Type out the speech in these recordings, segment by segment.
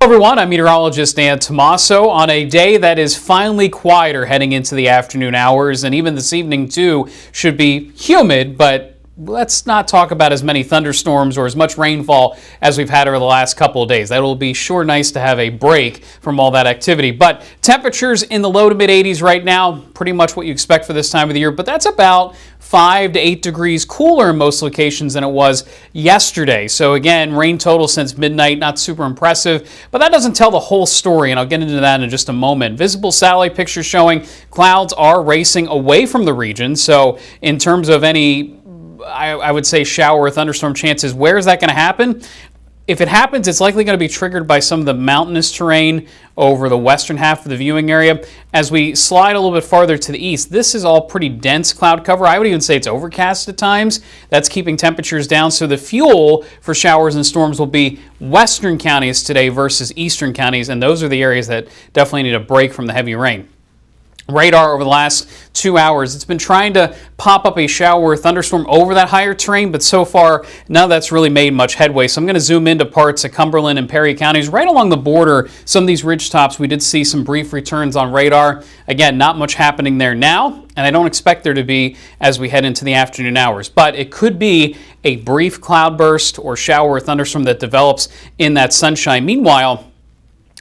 Everyone, I'm meteorologist Dan Tomaso on a day that is finally quieter heading into the afternoon hours, and even this evening too should be humid, but let's not talk about as many thunderstorms or as much rainfall as we've had over the last couple of days. That'll be sure nice to have a break from all that activity. But temperatures in the low to mid 80s right now, pretty much what you expect for this time of the year, but that's about 5 to 8 degrees cooler in most locations than it was yesterday. So again, rain total since midnight, not super impressive, but that doesn't tell the whole story, and I'll get into that in just a moment. Visible satellite pictures showing clouds are racing away from the region, so in terms of any I would say shower or thunderstorm chances. Where is that going to happen? If it happens, it's likely going to be triggered by some of the mountainous terrain over the western half of the viewing area. As we slide a little bit farther to the east, this is all pretty dense cloud cover. I would even say it's overcast at times. That's keeping temperatures down. So the fuel for showers and storms will be western counties today versus eastern counties, and those are the areas that definitely need a break from the heavy rain. Radar over the last 2 hours, it's been trying to pop up a shower or thunderstorm over that higher terrain, but so far none of that's really made much headway. So I'm going to zoom into parts of Cumberland and Perry counties right along the border. Some of these ridge tops, we did see some brief returns on radar. Again, not much happening there now, and I don't expect there to be as we head into the afternoon hours, but it could be a brief cloudburst or shower or thunderstorm that develops in that sunshine. Meanwhile,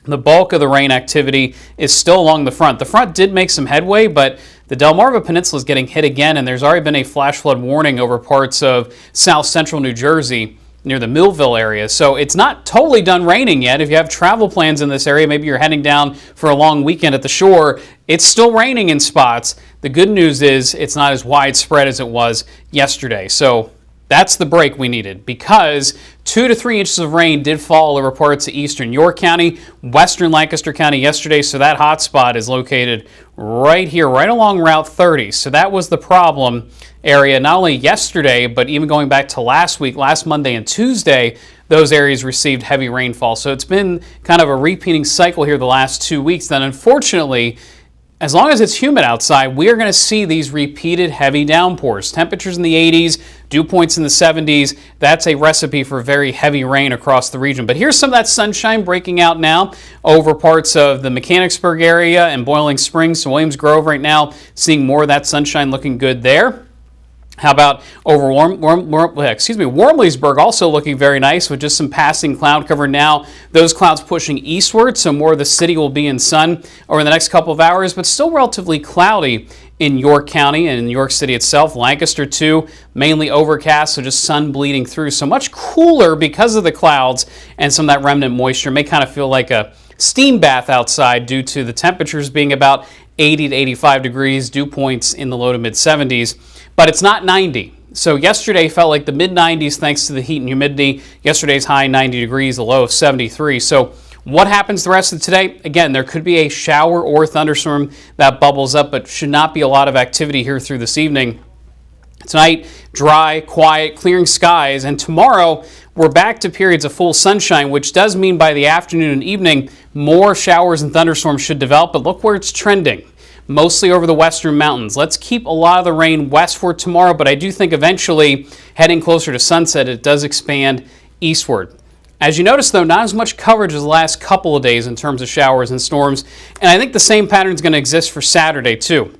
the bulk of the rain activity is still along the front. The front did make some headway, but the Delmarva Peninsula is getting hit again, and there's already been a flash flood warning over parts of south central New Jersey near the Millville area. So it's not totally done raining yet. If you have travel plans in this area, maybe you're heading down for a long weekend at the shore, it's still raining in spots. The good news is it's not as widespread as it was yesterday. So that's the break we needed, because 2 to 3 inches of rain did fall over parts of eastern York County, western Lancaster County yesterday, so that hot spot is located right here, right along Route 30. So that was the problem area, not only yesterday, but even going back to last week, last Monday and Tuesday, those areas received heavy rainfall. So it's been kind of a repeating cycle here the last 2 weeks. Then unfortunately, as long as it's humid outside, we are going to see these repeated heavy downpours. Temperatures in the 80s, dew points in the 70s. That's a recipe for very heavy rain across the region. But here's some of that sunshine breaking out now over parts of the Mechanicsburg area and Boiling Springs. So Williams Grove right now, seeing more of that sunshine, looking good there. How about over Warmleysburg, also looking very nice with just some passing cloud cover now. Those clouds pushing eastward, so more of the city will be in sun over the next couple of hours, but still relatively cloudy in York County and in York City itself. Lancaster too, mainly overcast, so just sun bleeding through. So much cooler because of the clouds and some of that remnant moisture. May kind of feel like a steam bath outside due to the temperatures being about 80 to 85 degrees, dew points in the low to mid 70s. But it's not 90. So yesterday felt like the mid 90s thanks to the heat and humidity. Yesterday's high 90 degrees, the low of 73. So what happens the rest of today? Again, there could be a shower or thunderstorm that bubbles up, but should not be a lot of activity here through this evening. Tonight, dry, quiet, clearing skies, and tomorrow we're back to periods of full sunshine, which does mean by the afternoon and evening, more showers and thunderstorms should develop, but look where it's trending. Mostly over the western mountains. Let's keep a lot of the rain west for tomorrow, but I do think eventually, heading closer to sunset, it does expand eastward. As you notice, though, not as much coverage as the last couple of days in terms of showers and storms, and I think the same pattern is going to exist for Saturday, too.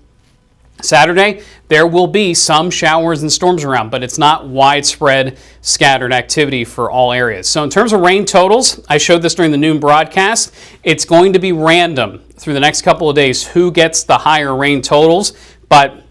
Saturday, there will be some showers and storms around, but it's not widespread scattered activity for all areas. So in terms of rain totals, I showed this during the noon broadcast, it's going to be random through the next couple of days who gets the higher rain totals, but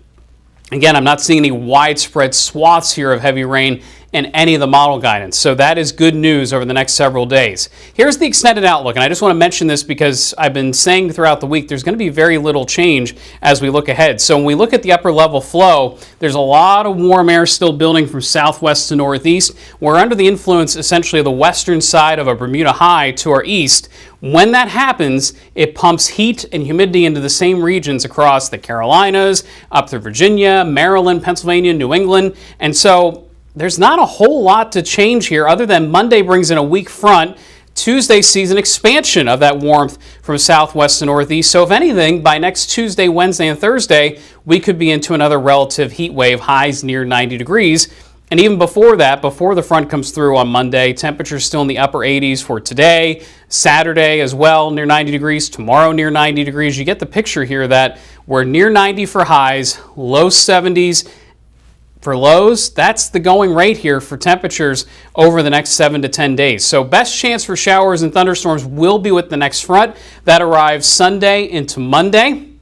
again, I'm not seeing any widespread swaths here of heavy rain in any of the model guidance. So that is good news over the next several days. Here's the extended outlook, and I just want to mention this because I've been saying throughout the week there's going to be very little change as we look ahead. So when we look at the upper level flow, there's a lot of warm air still building from southwest to northeast. We're under the influence essentially of the western side of a Bermuda high to our east. When that happens, it pumps heat and humidity into the same regions across the Carolinas, up through Virginia, Maryland, Pennsylvania, New England, and so there's not a whole lot to change here other than Monday brings in a weak front. Tuesday sees an expansion of that warmth from southwest to northeast. So if anything, by next Tuesday, Wednesday, and Thursday, we could be into another relative heat wave, highs near 90 degrees. And even before that, before the front comes through on Monday, temperatures still in the upper 80s for today, Saturday as well, near 90 degrees, tomorrow near 90 degrees. You get the picture here that we're near 90 for highs, low 70s for lows. That's the going rate here for temperatures over the next 7 to 10 days. So best chance for showers and thunderstorms will be with the next front. That arrives Sunday into Monday.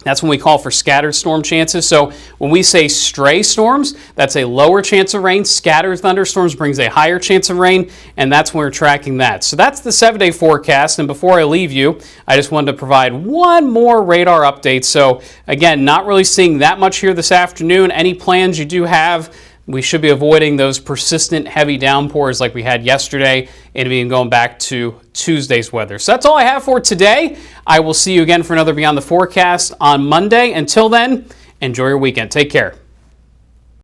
That's when we call for scattered storm chances. So when we say stray storms, that's a lower chance of rain. Scattered thunderstorms brings a higher chance of rain, and that's when we're tracking that. So that's the 7-day forecast. And before I leave you, I just wanted to provide one more radar update. So again, not really seeing that much here this afternoon. Any plans you do have, we should be avoiding those persistent heavy downpours like we had yesterday and even going back to Tuesday's weather. So that's all I have for today. I will see you again for another Beyond the Forecast on Monday. Until then, enjoy your weekend. Take care.